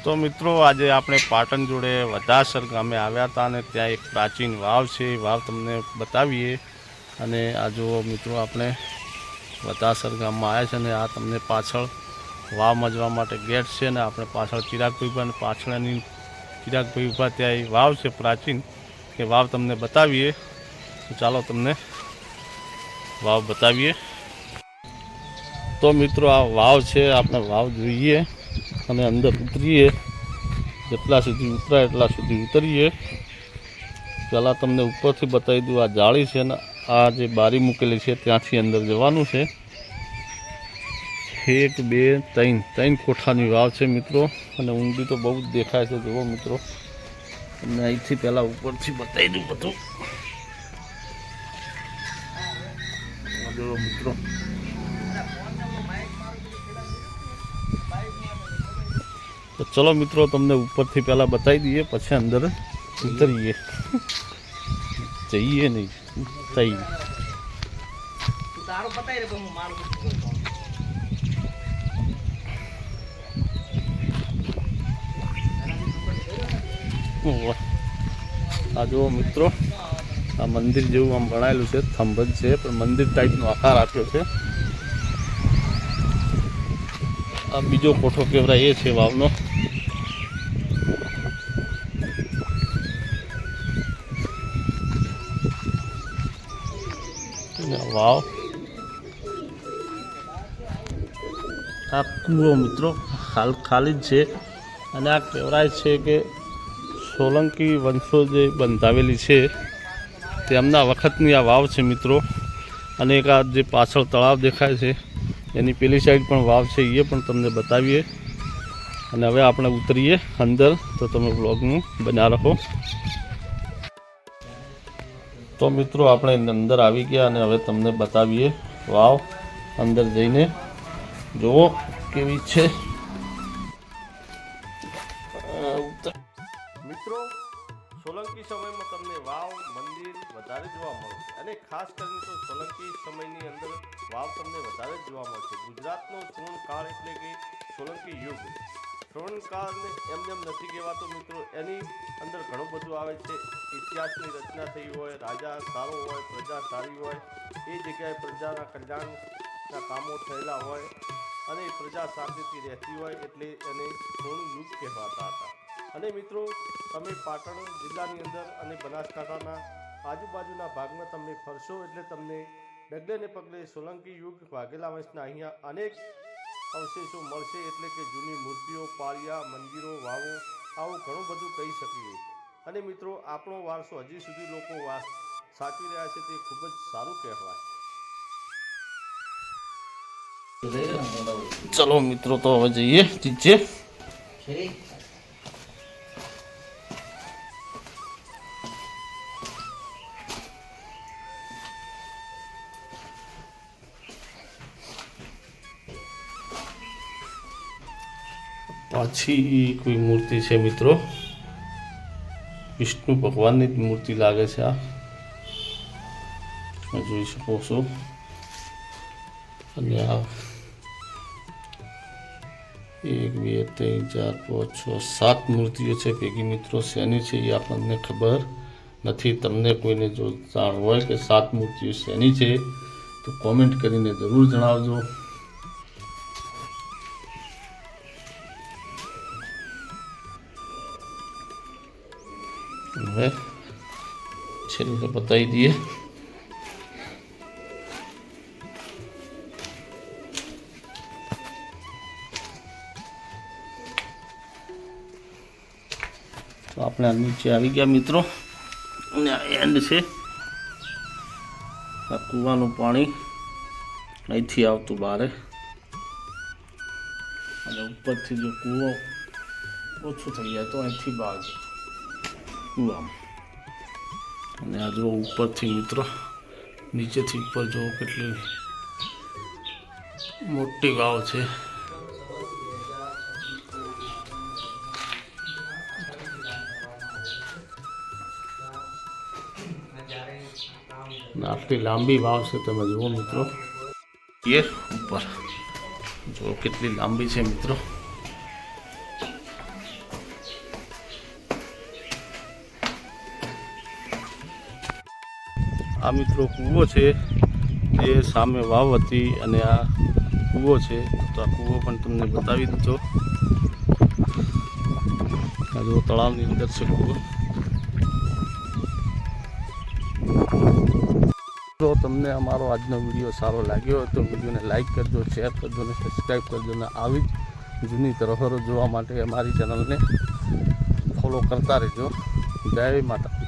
તો મિત્રો આજે આપણે પાટણ જોડે વધાસર ગામે આવ્યા હતા અને ત્યાં એક પ્રાચીન વાવ છે એ વાવ તમને બતાવીએ. અને આ જુઓ મિત્રો આપણે વધાસર ગામમાં આવ્યા છે અને આ તમને પાછળ વાવમાં જવા માટે ગેટ છે ને આપણે પાછળ ચિરાગભાઈ ઉભા અને પાછળ એની ચિરાગભાઈ ઉભા ત્યાં એ વાવ છે પ્રાચીન કે વાવ તમને બતાવીએ. તો ચાલો તમને વાવ બતાવીએ. તો મિત્રો આ વાવ છે, આપણે વાવ જોઈએ અને અંદર ઉતરીએ. જેટલા સુધી ઉતરાય એટલા સુધી ઉતરીએ. પહેલાં તમને ઉપરથી બતાવી દઉં, આ જાળી છે ને આ જે બારી મૂકેલી છે ત્યાંથી અંદર જવાનું છે. 1 2 3 કોઠાની વાવ છે મિત્રો અને ઊંડી તો બહુ જ દેખાય છે. જુઓ મિત્રો, અને અહીંથી પહેલાં ઉપરથી બતાવી દઉં બધું. જુઓ મિત્રો, તો ચલો મિત્રો તમને ઉપરથી પહેલાં બતાવી દઈએ, પછી અંદર ઉતરીએ. જઈએ નહીં થઈ આ જુઓ મિત્રો, આ મંદિર જેવું આમ બનાવેલું છે, થંભ છે પણ મંદિર ટાઈપનો આકાર આપ્યો છે. આ બીજો કોઠો કહેવાય એ છે વાવનો. વાવ આ કૂવો મિત્રો હાલ ખાલી જ છે અને આ કહેવાય છે કે સોલંકી વંશો જે બંધાવેલી છે તેમના વખતની આ વાવ છે મિત્રો. અને એક આ જે પાછળ તળાવ દેખાય છે એની પેલી સાઈડ પણ વાવ છે, એ પણ તમને બતાવીએ. અને હવે આપણે ઉતરીએ અંદર, તો તમે બ્લોગનું બન્યા રહો. તો મિત્રો આપણે અંદર આવી ગયા અને હવે તમને બતાવીએ વાવ. અંદર જઈને જુઓ કેવી છે મિત્રો. સોલંકી સમયમાં તમને વાવ મંદિર વધારે જોવા મળશે અને ખાસ કરીને તો સોલંકી સમયની અંદર વાવ તમને વધારે જોવા મળશે. ગુજરાતનો સ્વર્ણકાળ એટલે કે સોલંકી યુગ. સ્વર્ણકાળને એમને એમ નથી કહેવાતો મિત્રો, એની અંદર ઘણું બધું આવે છે. ઇતિહાસની રચના થઈ હોય, રાજા સારો હોય, પ્રજા સારી હોય, એ જગ્યાએ પ્રજાના કલ્યાણના કામો થયેલા હોય અને પ્રજા શાંતિથી રહેતી હોય, એટલે એને સ્વર્ણ યુગ કહેવાતા હતા. અને મિત્રો તમે પાટણ જિલ્લાની અંદર અને બનાસકાંઠાના આજુબાજુના ભાગમાં તમે ફરશો એટલે તમને ડગલે ને પગલે સોલંકી યુગ વાઘેલા વંશના અહીંયા અનેક અવશેષો મળશે. એટલે કે જૂની મૂર્તિઓ, પાળિયા, મંદિરો, વાવો, આવું ઘણું બધું કહી શકીએ. અને મિત્રો આપણો વારસો હજી સુધી લોકો સાચવી રહ્યા છે, તે ખૂબ જ સારું કહેવાય. ચલો મિત્રો તો હવે જઈએ નીચે. પાછી કોઈ મૂર્તિ છે મિત્રો, વિષ્ણુ ભગવાનની જ મૂર્તિ લાગે છે. આ જોઈ શકો છો. અને આ 1 2 3 4 5 6 7 મૂર્તિઓ છે ભેગી મિત્રો. શેની છે એ આપણને ખબર નથી. તમને કોઈને જો જાણ હોય કે 7 મૂર્તિઓ શેની છે તો કોમેન્ટ કરીને જરૂર જણાવજો. હવે છેલ્લે બતાવી દઈએ. તો આપણે નીચે આવી ગયા મિત્રો અને આ એન્ડ છે. આ કૂવાનું પાણી અહીંથી આવતું બહાર અને ઉપરથી જો કૂવો ઓછું થઈ જાય તો અહીંથી બહાર કૂવામાં. અને આ જો ઉપરથી મિત્રો નીચેથી ઉપર જો કેટલી મોટી વાવ છે. આટલી લાંબી વાવ છે, તમે જુઓ મિત્રો. ये ऊपर जो कितनी लंबी है मित्रों। આ મિત્રો કૂવો છે, એ સામે વાવ હતી અને આ કૂવો છે. તો આ કૂવો પણ તમને બતાવી દીધો. આ જો તળાવની અંદર છે કૂવો. જો તમને અમારો આજનો વિડીયો સારો લાગ્યો હોય તો વિડીયોને લાઈક કરજો, શેર કરજો અને સબસ્ક્રાઈબ કરજો. અને આવી જ જૂની ધરોહરો જોવા માટે અમારી ચેનલને ફોલો કરતા રહેજો. જય માતા.